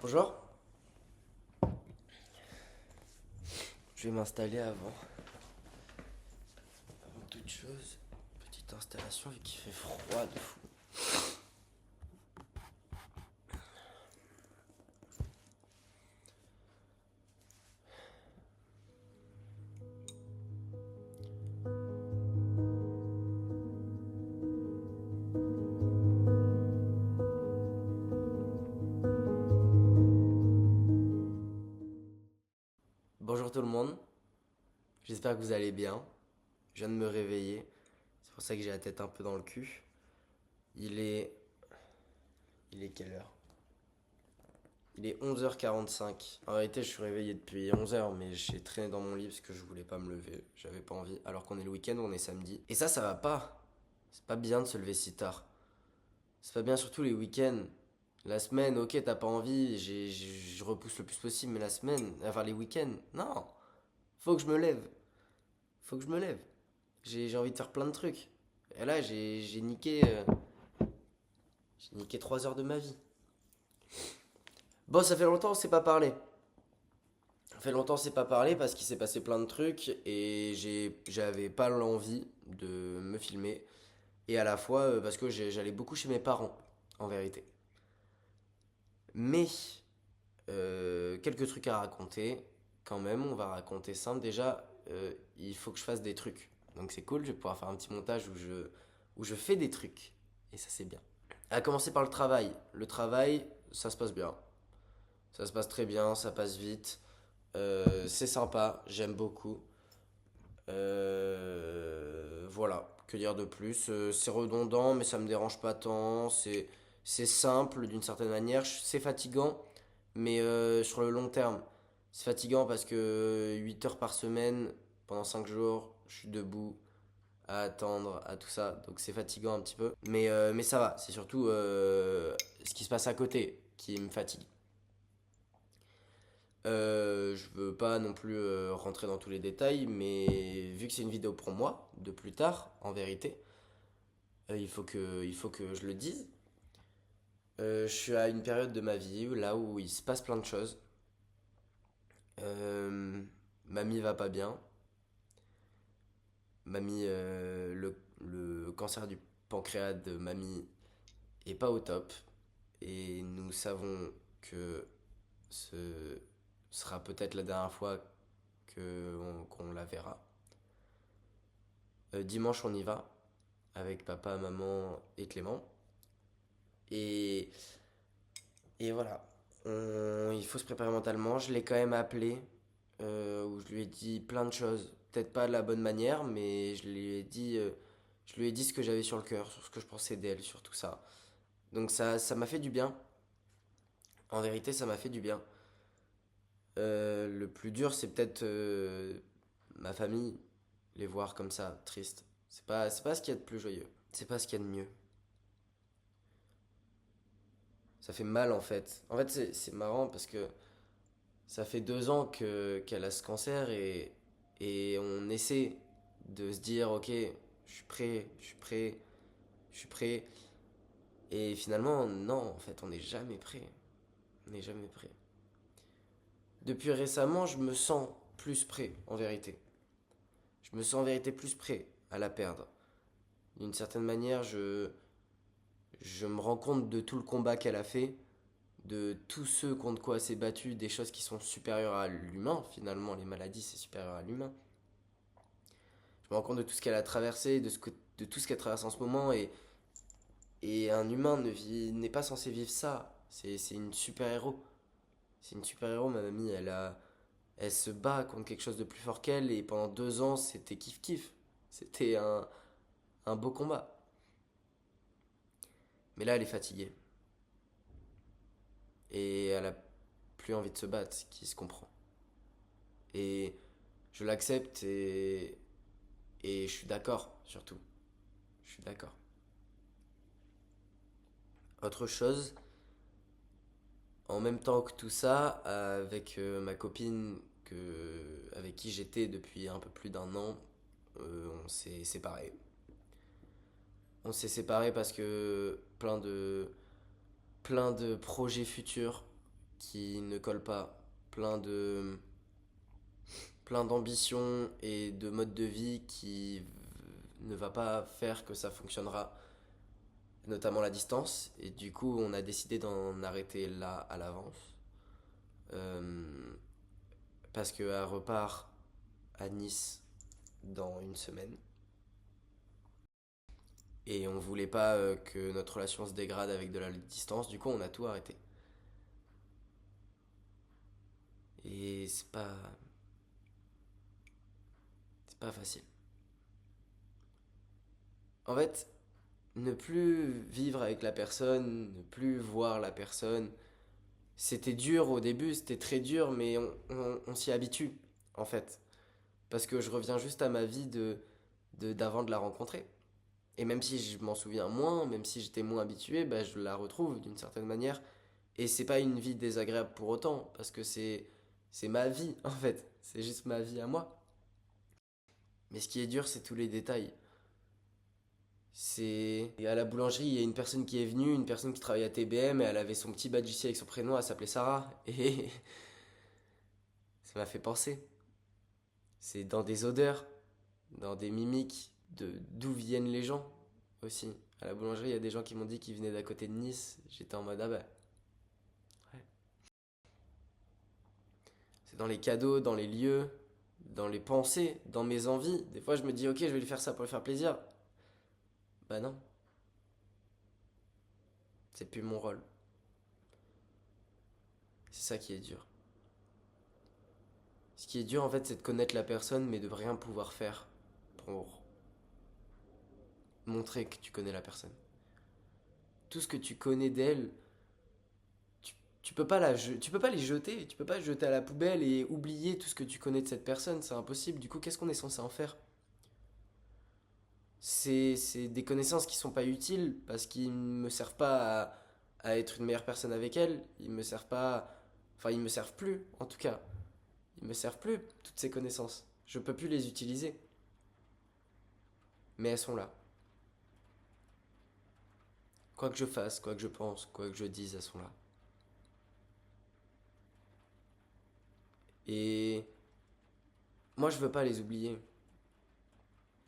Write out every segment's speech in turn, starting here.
Bonjour, je vais m'installer avant toute chose. Petite installation vu qu'il fait froid de fou. Bonjour tout le monde, j'espère que vous allez bien. Je viens de me réveiller, c'est pour ça que j'ai la tête un peu dans le cul. Il est... Il est quelle heure? Il est 11h45. En réalité, je suis réveillé depuis 11h, mais j'ai traîné dans mon lit parce que je voulais pas me lever. J'avais pas envie. Alors qu'on est le week-end, on est samedi. Et ça va pas. C'est pas bien de se lever si tard. C'est pas bien, surtout les week-ends. La semaine, ok, t'as pas envie, je repousse le plus possible, mais la semaine, enfin les week-ends, non. Faut que je me lève. Faut que je me lève. J'ai envie de faire plein de trucs. Et là, j'ai niqué 3 heures de ma vie. Bon, ça fait longtemps on s'est pas parlé. Ça fait longtemps on s'est pas parlé parce qu'il s'est passé plein de trucs et j'avais pas l'envie de me filmer. Et à la fois parce que j'allais beaucoup chez mes parents, en vérité. Mais quelques trucs à raconter. Quand même, on va raconter simple. Déjà, il faut que je fasse des trucs. Donc c'est cool, je vais pouvoir faire un petit montage où je fais des trucs. Et ça, c'est bien. À commencer par le travail. Le travail, ça se passe bien. Ça se passe très bien, ça passe vite. C'est sympa, j'aime beaucoup. Voilà, que dire de plus. C'est redondant, mais ça me dérange pas tant. C'est simple d'une certaine manière. C'est fatigant, mais sur le long terme. C'est fatigant parce que 8 heures par semaine, pendant 5 jours, je suis debout à attendre, à tout ça. Donc c'est fatigant un petit peu. Mais ça va, c'est surtout ce qui se passe à côté qui me fatigue. Je veux pas non plus rentrer dans tous les détails, mais vu que c'est une vidéo pour moi, de plus tard, en vérité, il faut que je le dise. Je suis à une période de ma vie là où il se passe plein de choses. Euh, Mamie va pas bien. Mamie, le cancer du pancréas de mamie est pas au top. Et nous savons que ce sera peut-être la dernière fois qu'on la verra. Dimanche, on y va avec papa, maman et Clément. Et, et voilà. Il faut se préparer mentalement. Je l'ai quand même appelé, où je lui ai dit plein de choses. Peut-être pas de la bonne manière, mais je lui ai dit ce que j'avais sur le cœur, sur ce que je pensais d'elle, sur tout ça. Donc ça m'a fait du bien. En vérité, ça m'a fait du bien. Le plus dur, c'est peut-être ma famille, les voir comme ça, tristes. C'est pas ce qu'il y a de plus joyeux. C'est pas ce qu'il y a de mieux. Ça fait mal en fait. En fait, c'est marrant parce que ça fait 2 ans qu'elle a ce cancer et on essaie de se dire, ok, je suis prêt, je suis prêt, je suis prêt. Et finalement, non, en fait, on n'est jamais prêt. On n'est jamais prêt. Depuis récemment, je me sens plus prêt, en vérité. Je me sens en vérité plus prêt à la perdre. D'une certaine manière, je me rends compte de tout le combat qu'elle a fait, de tous ceux contre quoi elle s'est battue, des choses qui sont supérieures à l'humain, finalement, les maladies, c'est supérieur à l'humain. Je me rends compte de tout ce qu'elle a traversé, de tout ce qu'elle traverse en ce moment, et un humain n'est pas censé vivre ça. C'est une super-héros. C'est une super-héros, ma mamie, elle se bat contre quelque chose de plus fort qu'elle, et pendant 2 ans, c'était kiff-kiff. C'était un beau combat. Mais là, elle est fatiguée. Et elle a plus envie de se battre, ce qui se comprend. Et je l'accepte et je suis d'accord, surtout. Je suis d'accord. Autre chose, en même temps que tout ça, avec ma copine avec qui j'étais depuis un peu plus d'1 an, on s'est séparés. On s'est séparés parce que plein de projets futurs qui ne colle pas, plein de plein d'ambitions et de modes de vie qui ne va pas faire que ça fonctionnera, notamment la distance. Et du coup, on a décidé d'en arrêter là à l'avance. Euh, Parce qu'elle repart à Nice dans une semaine. Et on voulait pas que notre relation se dégrade avec de la distance. Du coup, on a tout arrêté. Et c'est pas facile. En fait, ne plus vivre avec la personne, ne plus voir la personne, c'était dur au début, c'était très dur, mais on s'y habitue, en fait. Parce que je reviens juste à ma vie d'avant de la rencontrer. Et même si je m'en souviens moins, même si j'étais moins habitué, bah, je la retrouve d'une certaine manière. Et c'est pas une vie désagréable pour autant, parce que c'est ma vie, en fait. C'est juste ma vie à moi. Mais ce qui est dur, c'est tous les détails. C'est et à la boulangerie, il y a une personne qui est venue, une personne qui travaille à TBM, et elle avait son petit badge ici avec son prénom, elle s'appelait Sarah. Et ça m'a fait penser. C'est dans des odeurs, dans des mimiques, d'où viennent les gens aussi. À la boulangerie, il y a des gens qui m'ont dit qu'ils venaient d'à côté de Nice. J'étais en mode, ah bah, ouais. C'est dans les cadeaux, dans les lieux, dans les pensées, dans mes envies. Des fois, je me dis, ok, je vais lui faire ça pour lui faire plaisir. Bah non, c'est plus mon rôle. C'est ça qui est dur. Ce qui est dur, en fait, c'est de connaître la personne, mais de rien pouvoir faire pour montrer que tu connais la personne. Tout ce que tu connais d'elle, tu, tu peux pas les jeter. Tu peux pas jeter à la poubelle et oublier tout ce que tu connais de cette personne. C'est impossible. Du coup, qu'est-ce qu'on est censé en faire? C'est des connaissances qui sont pas utiles parce qu'ils me servent pas à être une meilleure personne avec elle. Ils me servent pas. Enfin, ils me servent plus, en tout cas. Ils me servent plus, toutes ces connaissances. Je peux plus les utiliser. Mais elles sont là. Quoi que je fasse, quoi que je pense, quoi que je dise, elles sont là. Et moi, je veux pas les oublier.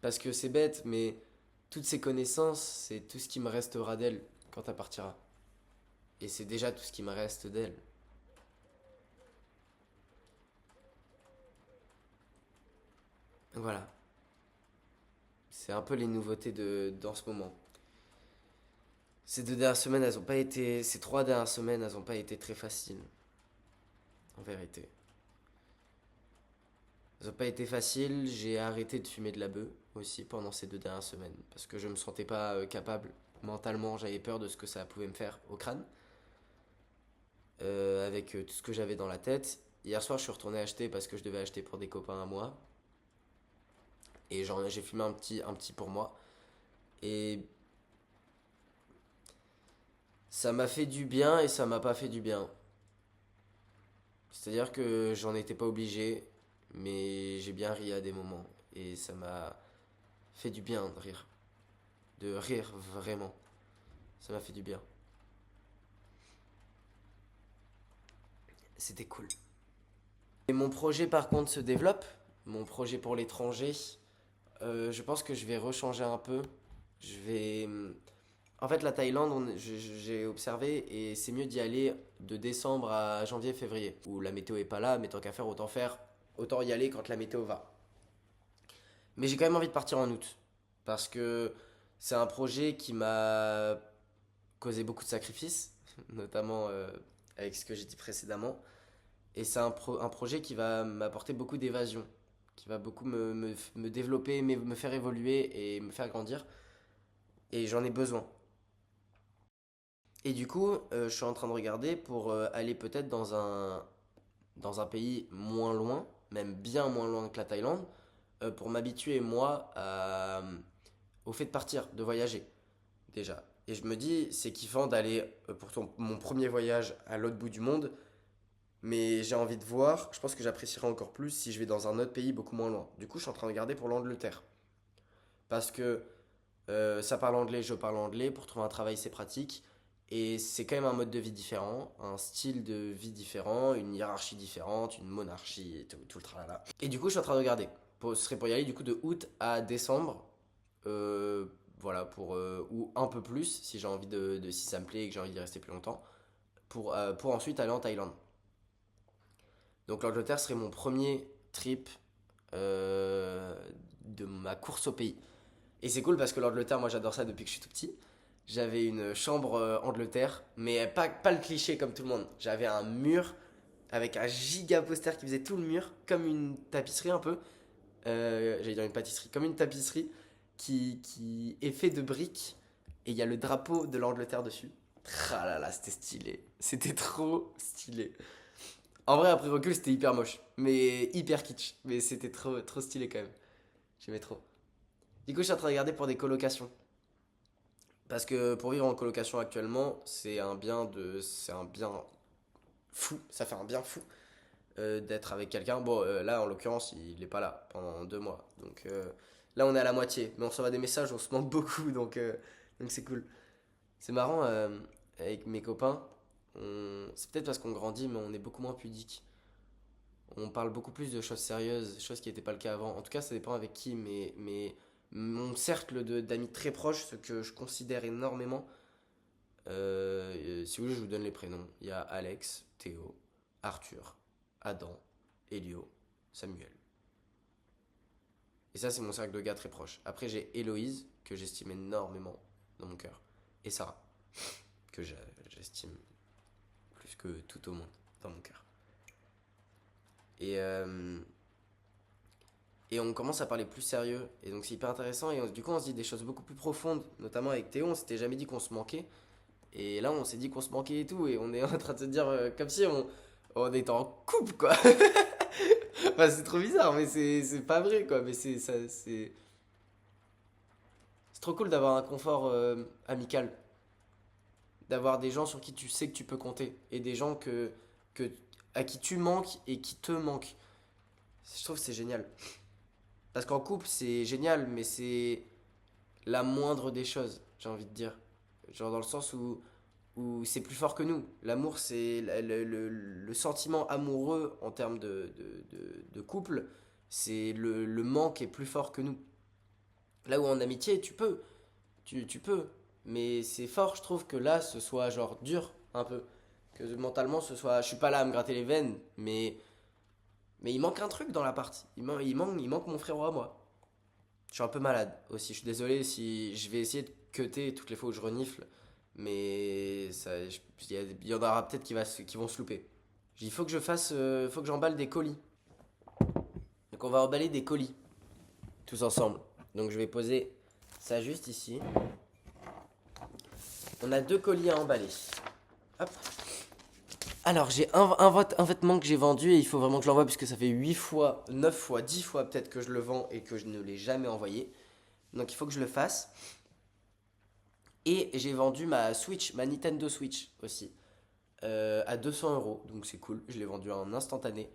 Parce que c'est bête, mais toutes ces connaissances, c'est tout ce qui me restera d'elle quand elle partira. Et c'est déjà tout ce qui me reste d'elle. Voilà. C'est un peu les nouveautés dans ce moment. Ces 2 dernières semaines, elles ont pas été. Ces 3 dernières semaines, elles ont pas été très faciles, en vérité. Elles ont pas été faciles. J'ai arrêté de fumer de la bœuf aussi pendant ces 2 dernières semaines. Parce que je me sentais pas capable mentalement. J'avais peur de ce que ça pouvait me faire au crâne. Avec tout ce que j'avais dans la tête. Hier soir, je suis retourné acheter parce que je devais acheter pour des copains à moi. Et j'ai fumé un petit pour moi. Et ça m'a fait du bien et ça m'a pas fait du bien. C'est-à-dire que j'en étais pas obligé, mais j'ai bien ri à des moments. Et ça m'a fait du bien de rire. De rire vraiment. Ça m'a fait du bien. C'était cool. Et mon projet par contre se développe. Mon projet pour l'étranger. Je pense que je vais rechanger un peu. Je vais. En fait, la Thaïlande, j'ai observé, et c'est mieux d'y aller de décembre à janvier-février, où la météo est pas là, mais tant qu'à faire, autant y aller quand la météo va. Mais j'ai quand même envie de partir en août, parce que c'est un projet qui m'a causé beaucoup de sacrifices, notamment avec ce que j'ai dit précédemment, et c'est un projet qui va m'apporter beaucoup d'évasion, qui va beaucoup me développer, me faire évoluer et me faire grandir, et j'en ai besoin. Et du coup, je suis en train de regarder pour aller peut-être dans un pays moins loin, même bien moins loin que la Thaïlande, pour m'habituer, moi, au fait de partir, de voyager, déjà. Et je me dis, c'est kiffant d'aller pour mon premier voyage à l'autre bout du monde, mais j'ai envie de voir, je pense que j'apprécierais encore plus si je vais dans un autre pays beaucoup moins loin. Du coup, je suis en train de regarder pour l'Angleterre. Parce que ça parle anglais, je parle anglais, pour trouver un travail, c'est pratique. Et c'est quand même un mode de vie différent, un style de vie différent, une hiérarchie différente, une monarchie et tout le tralala. Et du coup, je suis en train de regarder. Ce serait pour y aller du coup de août à décembre. Euh, voilà, ou un peu plus si j'ai envie si ça me plaît et que j'ai envie d'y rester plus longtemps. Pour ensuite aller en Thaïlande. Donc l'Angleterre serait mon premier trip euh, de ma course au pays. Et c'est cool parce que l'Angleterre, moi j'adore ça depuis que je suis tout petit. J'avais une chambre Angleterre, mais pas le cliché comme tout le monde. J'avais un mur avec un giga poster qui faisait tout le mur, comme une tapisserie un peu. J'allais dire une pâtisserie, comme une tapisserie qui est fait de briques. Et il y a le drapeau de l'Angleterre dessus. Ah là là, c'était stylé. C'était trop stylé. En vrai, après recul, c'était hyper moche. Mais hyper kitsch. Mais c'était trop, trop stylé quand même. J'aimais trop. Du coup, je suis en train de regarder pour des colocations. Parce que pour vivre en colocation actuellement, c'est un bien fou. Ça fait un bien fou d'être avec quelqu'un. Bon, là, en l'occurrence, il n'est pas là pendant 2 mois. Donc là, on est à la moitié. Mais on s'envoie des messages, on se manque beaucoup. Donc c'est cool. C'est marrant, avec mes copains. C'est peut-être parce qu'on grandit, mais on est beaucoup moins pudique. On parle beaucoup plus de choses sérieuses, choses qui n'étaient pas le cas avant. En tout cas, ça dépend avec qui, mais mon cercle d'amis très proches, ce que je considère énormément, si vous voulez, je vous donne les prénoms. Il y a Alex, Théo, Arthur, Adam, Elio, Samuel. Et ça, c'est mon cercle de gars très proche. Après, j'ai Héloïse, que j'estime énormément dans mon cœur. Et Sarah, que j'estime plus que tout au monde dans mon cœur. Et on commence à parler plus sérieux. Et donc c'est hyper intéressant. Et du coup, on se dit des choses beaucoup plus profondes. Notamment avec Théo, on s'était jamais dit qu'on se manquait. Et là, on s'est dit qu'on se manquait et tout. Et on est en train de se dire comme si on était en couple, quoi. Enfin, c'est trop bizarre, mais c'est pas vrai, quoi. Mais c'est trop cool d'avoir un confort amical. D'avoir des gens sur qui tu sais que tu peux compter. Et des gens que, à qui tu manques et qui te manquent. Je trouve que c'est génial. Parce qu'en couple, c'est génial, mais c'est la moindre des choses, j'ai envie de dire. Genre dans le sens où c'est plus fort que nous. L'amour, c'est le sentiment amoureux en termes de couple, c'est le manque est plus fort que nous. Là où en amitié, tu peux. Mais c'est fort, je trouve, que là, ce soit genre dur, un peu. Que mentalement, ce soit. Je suis pas là à me gratter les veines, mais il manque un truc dans l'appart. Il manque mon frérot à moi. Je suis un peu malade aussi. Je suis désolé si je vais essayer de cutter toutes les fois où je renifle. Mais il y en aura peut-être qui vont se louper. Il faut que faut que j'emballe des colis. Donc on va emballer des colis. Tous ensemble. Donc je vais poser ça juste ici. On a 2 colis à emballer. Hop. Alors, j'ai un vêtement que j'ai vendu et il faut vraiment que je l'envoie puisque ça fait 8 fois, 9 fois, 10 fois peut-être que je le vends et que je ne l'ai jamais envoyé. Donc, il faut que je le fasse. Et j'ai vendu ma Switch, ma Nintendo Switch aussi, à 200 €. Donc, c'est cool. Je l'ai vendu en instantané.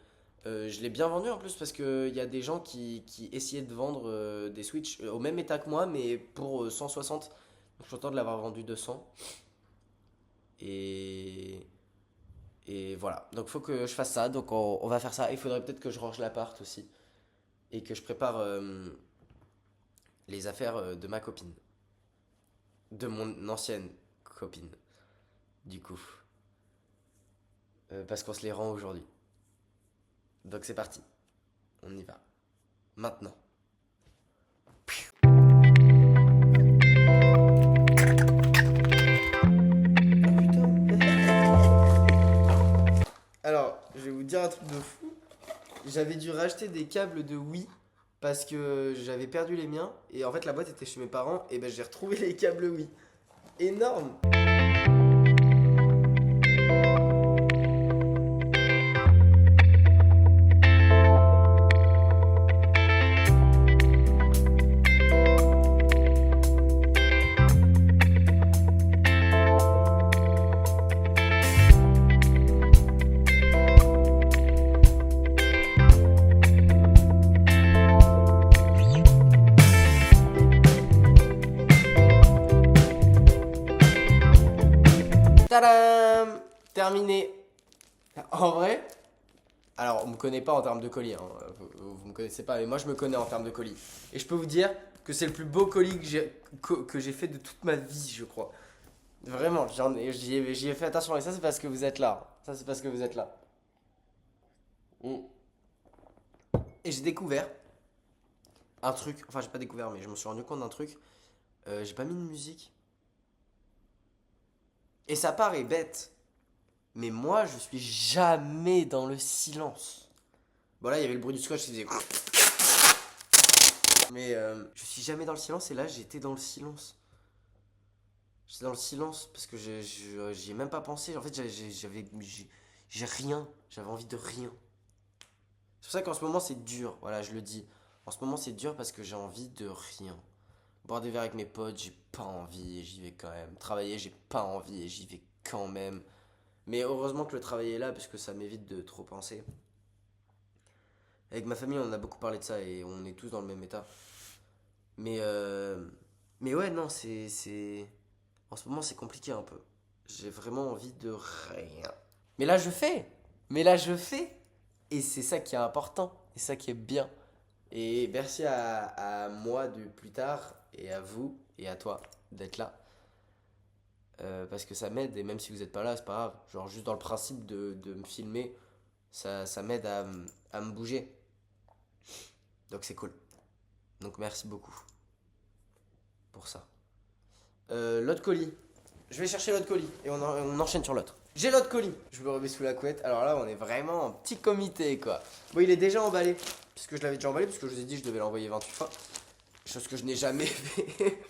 Je l'ai bien vendu en plus parce qu'il y a des gens qui essayaient de vendre des Switch au même état que moi, mais pour 160. Donc, je suis content de l'avoir vendu 200. Et voilà, donc il faut que je fasse ça, donc on va faire ça. Il faudrait peut-être que je range l'appart aussi. Et que je prépare les affaires de ma copine. De mon ancienne copine, du coup. Parce qu'on se les rend aujourd'hui. Donc c'est parti, on y va. Maintenant. Alors, je vais vous dire un truc de fou. J'avais dû racheter des câbles de Wii parce que j'avais perdu les miens. Et en fait, la boîte était chez mes parents. Et ben, j'ai retrouvé les câbles Wii. Énorme! terminé. En vrai, alors on me connaît pas en termes de colis, hein. Vous me connaissez pas, mais moi je me connais en termes de colis. Et je peux vous dire que c'est le plus beau colis que j'ai fait de toute ma vie, je crois. Vraiment, j'y ai fait attention. Et ça, c'est parce que vous êtes là. Ça, c'est parce que vous êtes là. Mm. Et j'ai découvert un truc. Enfin, j'ai pas découvert, mais je me suis rendu compte d'un truc. J'ai pas mis de musique. Et ça paraît bête. Mais moi, je suis jamais dans le silence. Bon, là, il y avait le bruit du scotch qui faisait. Mais je suis jamais dans le silence. Et là, j'étais dans le silence. J'étais dans le silence parce que j'y ai même pas pensé. En fait, j'ai rien. J'avais envie de rien. C'est pour ça qu'en ce moment, c'est dur. Voilà, je le dis. En ce moment, c'est dur parce que j'ai envie de rien. Boire des verres avec mes potes, j'ai pas envie et j'y vais quand même. Travailler, j'ai pas envie et j'y vais quand même. Mais heureusement que le travail est là parce que ça m'évite de trop penser. Avec ma famille, on a beaucoup parlé de ça et on est tous dans le même état. Mais, mais ouais, non, en ce moment, c'est compliqué un peu. J'ai vraiment envie de rien. Mais là, je fais. Mais là, je fais. Et c'est ça qui est important. Et ça qui est bien. Et merci à moi de plus tard. Et à vous. Et à toi d'être là. Parce que ça m'aide. Et même si vous n'êtes pas là, c'est pas grave. Genre, juste dans le principe de me filmer, ça m'aide à me bouger. Donc, c'est cool. Donc, merci beaucoup pour ça. L'autre colis. Je vais chercher l'autre colis et on enchaîne sur l'autre. J'ai l'autre colis. Je le remets sous la couette. Alors là, on est vraiment en petit comité, quoi. Bon, il est déjà emballé. Puisque je l'avais déjà emballé, parce que je vous ai dit que je devais l'envoyer 28 fois. Chose que je n'ai jamais fait.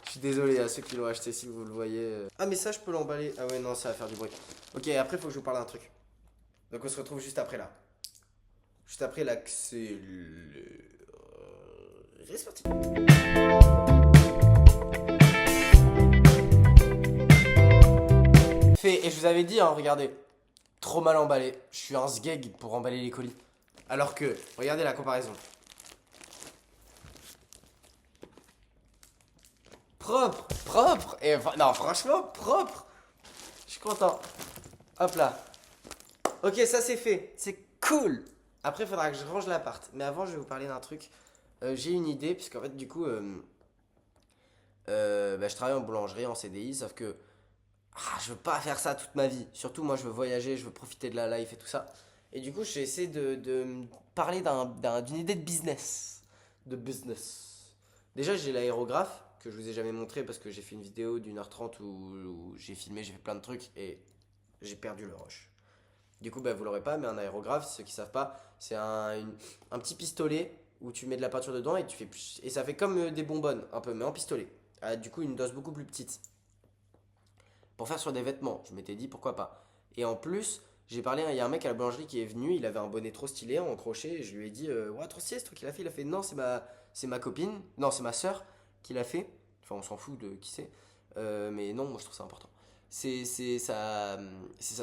Je suis désolé à ceux qui l'ont acheté si vous le voyez. Ah, mais ça, je peux l'emballer. Ah ouais, non, ça va faire du bruit. Ok, après, il faut que je vous parle d'un truc. Donc, on se retrouve juste après là. Juste après l'accélère. C'est parti. Fait, et je vous avais dit, hein, regardez, trop mal emballé. Je suis un sgeg pour emballer les colis. Alors que, regardez la comparaison. Propre, propre. Et non, franchement, propre. Je suis content. Hop là. Ok, ça c'est fait. C'est cool. Après, il faudra que je range l'appart. Mais avant, je vais vous parler d'un truc. J'ai une idée, puisqu'en fait, du coup, je travaille en boulangerie, en CDI, sauf que je veux pas faire ça toute ma vie. Surtout, moi, je veux voyager, je veux profiter de la life et tout ça. Et du coup, j'ai essayé de me parler d'une idée de business. De business. Déjà, j'ai l'aérographe, que je vous ai jamais montré parce que j'ai fait une vidéo d'1h30 où j'ai filmé, j'ai fait plein de trucs et j'ai perdu le rush. Du coup, vous l'aurez pas, mais un aérographe, ceux qui savent pas, c'est un petit pistolet où tu mets de la peinture dedans et tu fais et ça fait comme des bonbonnes, un peu, mais en pistolet. Du coup, une dose beaucoup plus petite. Pour faire sur des vêtements, je m'étais dit pourquoi pas. Et en plus, j'ai parlé, il y a un mec à la boulangerie qui est venu, il avait un bonnet trop stylé en crochet, et je lui ai dit, ouais, trop stylé ce truc qu'il a fait. Il a fait, non, c'est ma copine, non, c'est ma soeur qui l'a fait. Enfin, on s'en fout de qui c'est. Mais non, moi je trouve ça important. C'est sa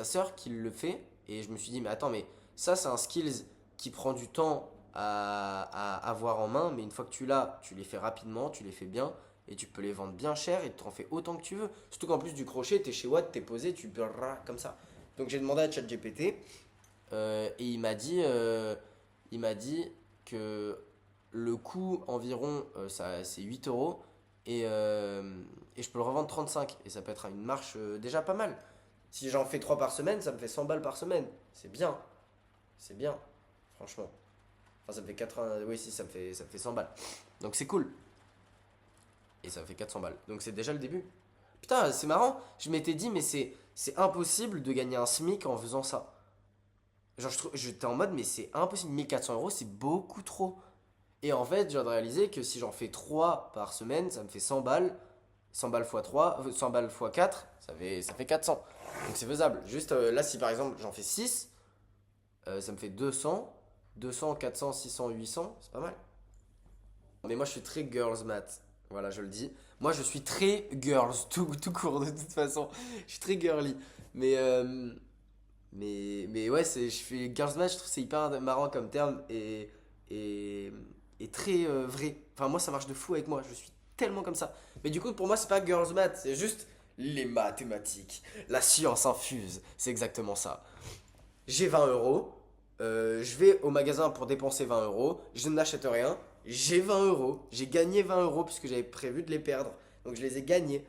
soeur qui le fait, et je me suis dit, mais attends, mais ça, c'est un skills qui prend du temps à avoir en main, mais une fois que tu l'as, tu les fais rapidement, tu les fais bien. Et tu peux les vendre bien cher et tu en fais autant que tu veux. Surtout qu'en plus du crochet, t'es chez Watt, t'es posé, tu peux comme ça. Donc j'ai demandé à ChatGPT et il m'a dit que le coût environ, c'est 8 euros et je peux le revendre 35. Et ça peut être une marche déjà pas mal. Si j'en fais 3 par semaine, ça me fait 100 balles par semaine. C'est bien. C'est bien, franchement. Enfin, ça me fait 80. Oui, si, ça me fait 100 balles. Donc c'est cool. Et ça fait 400 balles. Donc c'est déjà le début. Putain, c'est marrant. Je m'étais dit, mais c'est impossible de gagner un SMIC en faisant ça. Genre, j'étais en mode, mais c'est impossible. 1400 euros, c'est beaucoup trop. Et en fait, je viens de réaliser que si j'en fais 3 par semaine, ça me fait 100 balles. 100 balles x 3, 100 balles x 4, ça fait 400. Donc c'est faisable. Juste là, si par exemple j'en fais 6, ça me fait 200. 200, 400, 600, 800, c'est pas mal. Mais moi, je suis très girls math. Voilà, je le dis. Moi, je suis très girls, tout court de toute façon. Je suis très girly. Mais, mais ouais, je fais girls math, je trouve que c'est hyper marrant comme terme et, et très vrai. Enfin, moi, ça marche de fou avec moi. Je suis tellement comme ça. Mais du coup, pour moi, c'est pas girls math, c'est juste Les mathématiques, la science infuse, c'est exactement ça. J'ai 20 euros, je vais au magasin pour dépenser 20 euros, je n'achète rien, j'ai 20 euros, j'ai gagné 20 euros puisque j'avais prévu de les perdre, donc je les ai gagnés.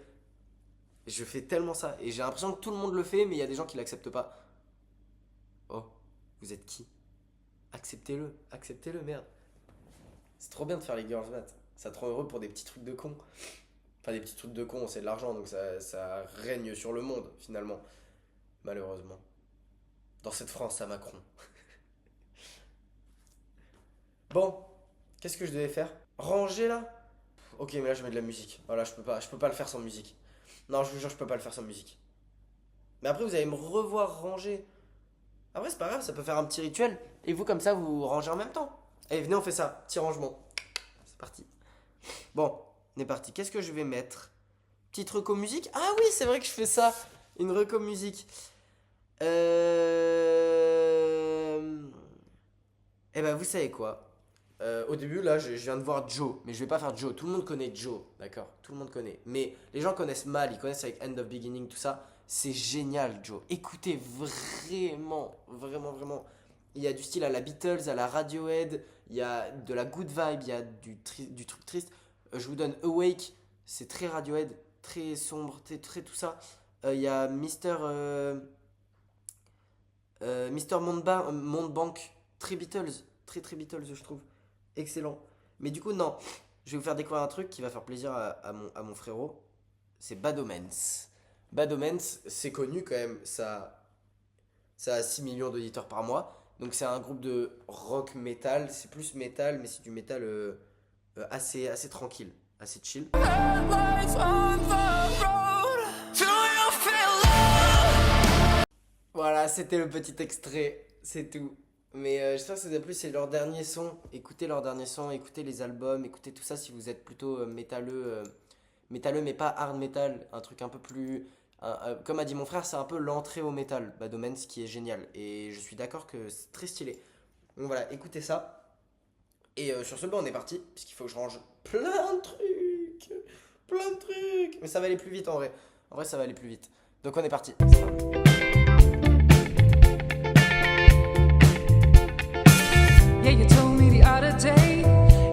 Je fais tellement ça, et j'ai l'impression que tout le monde le fait, mais il y a des gens qui l'acceptent pas. Oh, vous êtes qui? Acceptez-le, merde. C'est trop bien de faire les girls math, ça te rend heureux pour des petits trucs de con. Enfin, des petits trucs de con, c'est de l'argent, donc ça règne sur le monde, finalement, malheureusement. Dans cette France à Macron. Bon, qu'est-ce que je devais faire? Ranger là? Ok, mais là je mets de la musique. Voilà, je peux pas le faire sans musique. Non, je vous jure, je peux pas le faire sans musique. Mais après, vous allez me revoir ranger. Après, c'est pas grave, ça peut faire un petit rituel. Et vous, comme ça, vous rangez en même temps. Allez, venez, on fait ça. Petit rangement. C'est parti. Bon, on est parti. Qu'est-ce que je vais mettre? Petite reco musique? Ah oui, c'est vrai que je fais ça. Une reco musique. Eh ben, vous savez quoi? Au début, là, je viens de voir Joe, mais je vais pas faire Joe. Tout le monde connaît Joe, d'accord? Tout le monde connaît. Mais les gens connaissent mal, ils connaissent avec End of Beginning, tout ça. C'est génial, Joe. Écoutez vraiment, vraiment, vraiment. Il y a du style à la Beatles, à la Radiohead, il y a de la good vibe, il y a du truc triste. Je vous donne Awake, c'est très Radiohead, très sombre, très tout ça. Il y a Mister Montebank, très Beatles, très Beatles, je trouve. Excellent. Mais du coup, non, je vais vous faire découvrir un truc qui va faire plaisir à mon frérot. C'est Bad Omens. Bad Omens, c'est connu quand même, ça a 6 millions d'auditeurs par mois. Donc c'est un groupe de rock metal, c'est plus metal, mais c'est du metal assez tranquille, assez chill. Voilà, c'était le petit extrait, c'est tout. Mais j'espère que ça vous a plu, c'est leur dernier son. Écoutez leur dernier son, écoutez les albums, écoutez tout ça si vous êtes plutôt métalleux mais pas hard metal, un truc un peu plus... comme a dit mon frère, c'est un peu l'entrée au métal, Bad Omens, qui est génial. Et je suis d'accord que c'est très stylé. Donc voilà, écoutez ça. Et sur ce, on est parti, puisqu'il faut que je range plein de trucs. Plein de trucs. Mais ça va aller plus vite en vrai. En vrai, ça va aller plus vite. Donc on est parti. C'est parti. Yeah, you told me the other day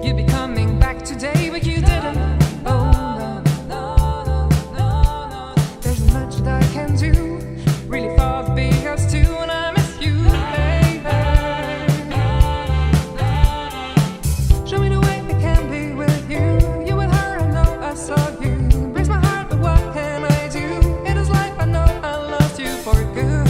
you'd be coming back today, but you didn't. Oh no, no, no, no, no. There's not much that I can do, really far to be us two, and I miss you, baby. Show me the way we can be with you. You with her, I know I saw you. Breaks my heart, but what can I do? In this life, I know I lost you for good.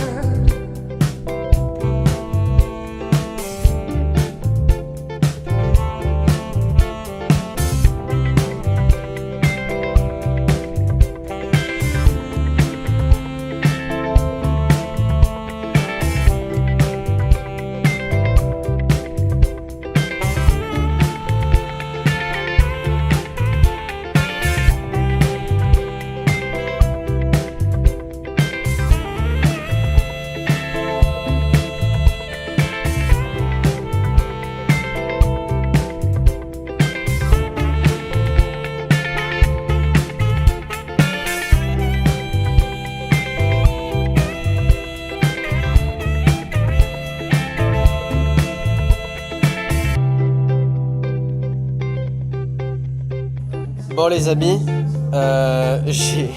Bon les amis, j'ai...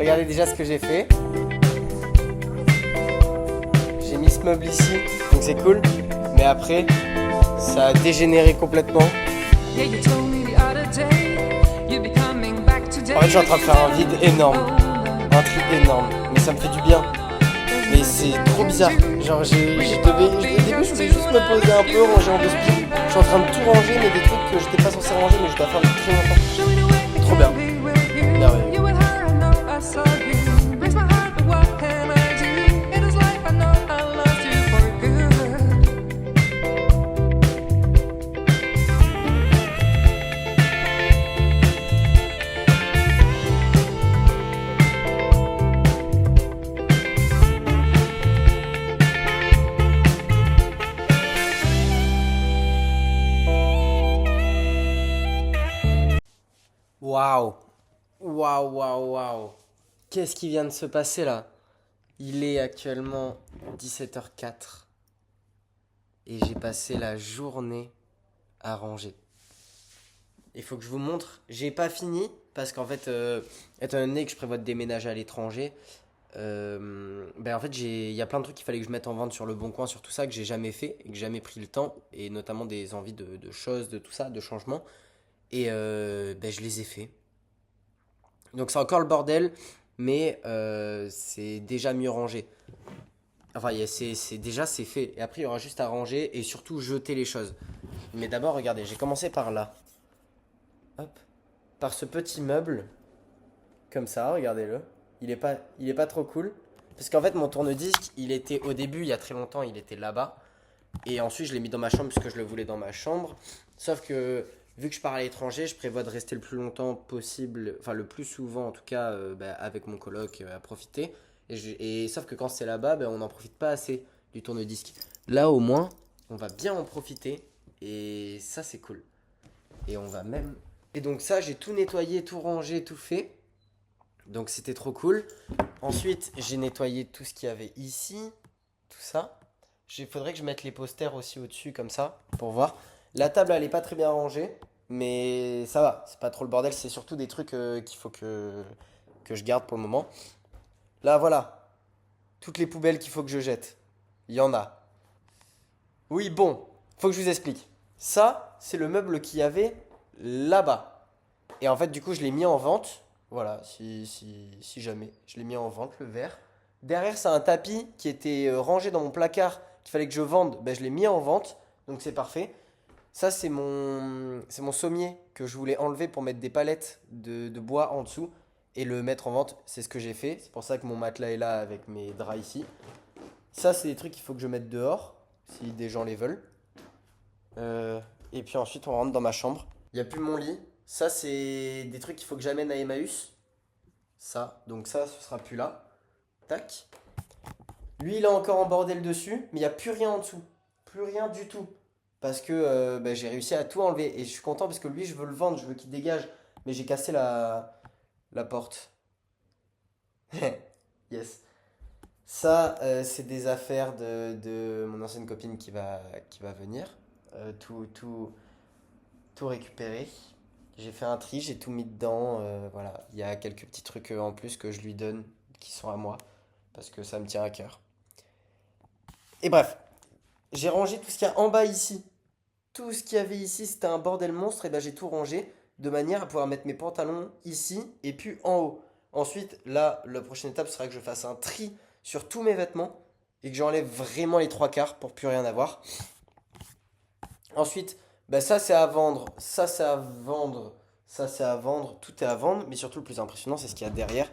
Regardez déjà ce que j'ai fait. J'ai mis ce meuble ici, donc c'est cool. Mais après, ça a dégénéré complètement. En fait, je suis en train de faire un vide énorme. Un tri énorme. Mais ça me fait du bien. Mais c'est trop bizarre. Genre, au début, je voulais juste me poser un peu, ranger en deux spies. Je suis en train de tout ranger, mais des trucs que j'étais pas censé ranger, mais je dois faire depuis très longtemps. Trop bien. Merveilleux. Waouh. Waouh. Qu'est-ce qui vient de se passer là? Il est actuellement 17h04 et j'ai passé la journée à ranger. Il faut que je vous montre. J'ai pas fini parce qu'en fait, étant donné que je prévois de déménager à l'étranger, en fait, il y a plein de trucs qu'il fallait que je mette en vente sur le bon coin, sur tout ça, que j'ai jamais fait et que j'ai jamais pris le temps, et notamment des envies de choses, de tout ça, de changements. Et je les ai fait. Donc c'est encore le bordel, mais c'est déjà mieux rangé. Enfin, déjà c'est fait. Et après, il y aura juste à ranger et surtout jeter les choses. Mais d'abord, regardez, j'ai commencé par là. Hop. Par ce petit meuble. Comme ça, regardez-le. Il est pas trop cool. Parce qu'en fait, mon tourne-disque, il était au début, il y a très longtemps, il était là-bas. Et ensuite, je l'ai mis dans ma chambre puisque je le voulais dans ma chambre. Sauf que, vu que je pars à l'étranger, je prévois de rester le plus longtemps possible, enfin le plus souvent en tout cas, avec mon coloc à profiter. Et sauf que quand c'est là-bas, on n'en profite pas assez du tourne-disque. Là, au moins, on va bien en profiter. Et ça, c'est cool. Et on va même. Et donc, ça, j'ai tout nettoyé, tout rangé, tout fait. Donc, c'était trop cool. Ensuite, j'ai nettoyé tout ce qu'il y avait ici. Tout ça. Il faudrait que je mette les posters aussi au-dessus, comme ça, pour voir. La table, elle est pas très bien rangée. Mais ça va. C'est pas trop le bordel. C'est surtout des trucs qu'il faut que je garde pour le moment. Là, voilà. Toutes les poubelles qu'il faut que je jette. Il y en a. Oui, bon. Faut que je vous explique. Ça, c'est le meuble qu'il y avait là-bas. Et en fait, du coup, je l'ai mis en vente. Voilà, si jamais. Je l'ai mis en vente, le verre. Derrière, c'est un tapis qui était rangé dans mon placard, qu'il fallait que je vende. Je l'ai mis en vente, donc c'est parfait. Ça, c'est mon sommier que je voulais enlever pour mettre des palettes de bois en dessous et le mettre en vente. C'est ce que j'ai fait. C'est pour ça que mon matelas est là avec mes draps ici. Ça, c'est des trucs qu'il faut que je mette dehors, si des gens les veulent. Et puis ensuite, on rentre dans ma chambre. Il n'y a plus mon lit. Ça, c'est des trucs qu'il faut que j'amène à Emmaüs. Ça, donc ça, ce sera plus là. Tac. Lui, il est encore en bordel dessus, mais il n'y a plus rien en dessous. Plus rien du tout. Parce que j'ai réussi à tout enlever. Et je suis content parce que lui, je veux le vendre, je veux qu'il dégage. Mais j'ai cassé la porte. Yes. Ça, c'est des affaires de mon ancienne copine qui va venir. Tout récupérer. J'ai fait un tri, j'ai tout mis dedans. Voilà, il y a quelques petits trucs en plus que je lui donne qui sont à moi parce que ça me tient à cœur. Et bref, j'ai rangé tout ce qu'il y a en bas ici. Tout ce qu'il y avait ici, c'était un bordel monstre. Et j'ai tout rangé de manière à pouvoir mettre mes pantalons ici et puis en haut. Ensuite, là, la prochaine étape sera que je fasse un tri sur tous mes vêtements et que j'enlève vraiment les trois quarts pour plus rien avoir. Ensuite, ça c'est à vendre, ça c'est à vendre, ça c'est à vendre, tout est à vendre, mais surtout le plus impressionnant c'est ce qu'il y a derrière.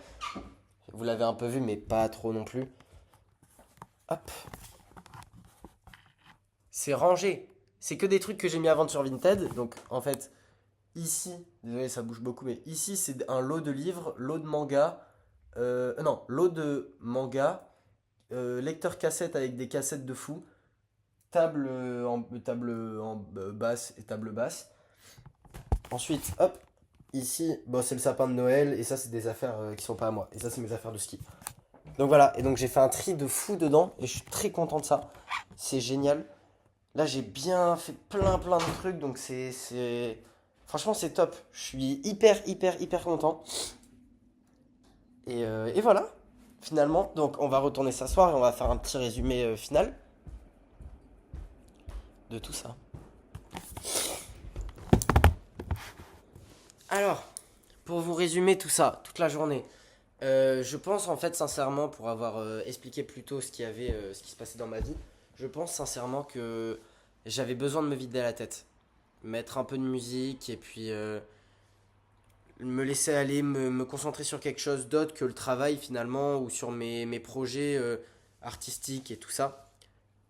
Vous l'avez un peu vu, mais pas trop non plus. Hop, c'est rangé. C'est que des trucs que j'ai mis à vendre sur Vinted. Donc en fait, ici, désolé ça bouge beaucoup, mais ici c'est un lot de livres, lot de mangas, non, lot de mangas, lecteur cassette avec des cassettes de fou, table en basse et table basse. Ensuite, hop, ici, c'est le sapin de Noël et ça, c'est des affaires qui sont pas à moi. Et ça, c'est mes affaires de ski. Donc voilà, et donc j'ai fait un tri de fou dedans et je suis très content de ça. C'est génial. Là, j'ai bien fait plein de trucs, donc franchement, c'est top. Je suis hyper content. Et voilà, finalement. Donc on va retourner s'asseoir et on va faire un petit résumé final de tout ça. Alors, pour vous résumer tout ça, toute la journée, je pense en fait sincèrement, pour avoir expliqué plus tôt ce qui se passait dans ma vie, je pense sincèrement que j'avais besoin de me vider la tête. Mettre un peu de musique et puis me laisser aller, me concentrer sur quelque chose d'autre que le travail finalement ou sur mes projets artistiques et tout ça.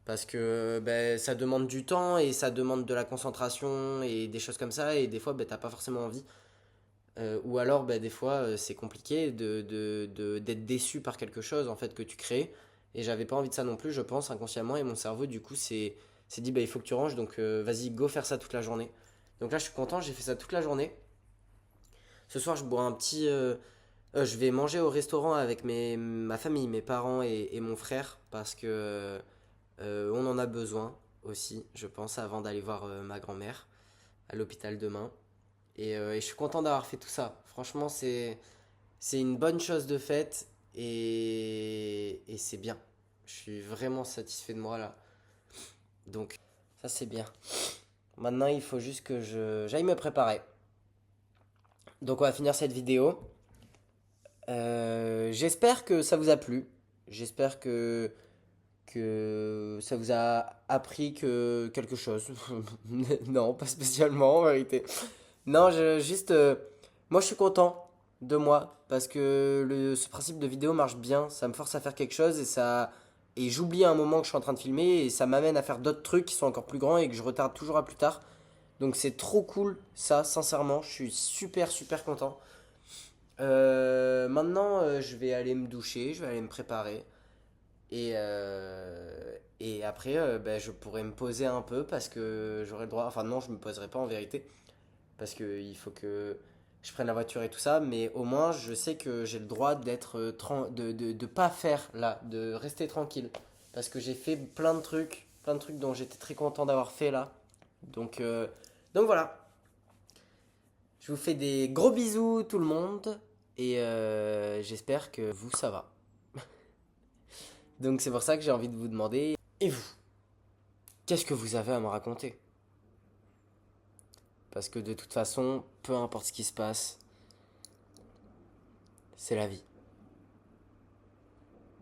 Parce que ça demande du temps et ça demande de la concentration et des choses comme ça et des fois t'as pas forcément envie. Ou alors des fois c'est compliqué d'être déçu par quelque chose en fait que tu crées et j'avais pas envie de ça non plus je pense inconsciemment et mon cerveau du coup s'est dit il faut que tu ranges donc vas-y go faire ça toute la journée. Donc là je suis content, j'ai fait ça toute la journée. Ce soir je bois Je vais manger au restaurant avec ma famille, mes parents et mon frère parce que on en a besoin aussi, je pense, avant d'aller voir ma grand-mère à l'hôpital demain. Et je suis content d'avoir fait tout ça. Franchement, c'est une bonne chose de faite et c'est bien. Je suis vraiment satisfait de moi là. Donc, ça c'est bien. Maintenant, il faut juste que j'aille me préparer. Donc, on va finir cette vidéo. J'espère que ça vous a plu. J'espère que ça vous a appris quelque chose. Non, pas spécialement en vérité. Non, juste, moi je suis content de moi parce que ce principe de vidéo marche bien. Ça me force à faire quelque chose et j'oublie un moment que je suis en train de filmer et ça m'amène à faire d'autres trucs qui sont encore plus grands et que je retarde toujours à plus tard. Donc c'est trop cool ça, sincèrement. Je suis super super content. Maintenant, je vais aller me doucher, je vais aller me préparer. Et après, ben, je pourrais me poser un peu parce que j'aurai le droit. Enfin, non, je me poserai pas en vérité. Parce qu'il faut que je prenne la voiture et tout ça. Mais au moins, je sais que j'ai le droit de pas faire là, de rester tranquille. Parce que j'ai fait plein de trucs dont j'étais très content d'avoir fait là. Donc, euh, donc voilà. Je vous fais des gros bisous, tout le monde. Et j'espère que vous, ça va. Donc c'est pour ça que j'ai envie de vous demander, et vous, qu'est-ce que vous avez à me raconter? Parce que de toute façon, peu importe ce qui se passe, c'est la vie.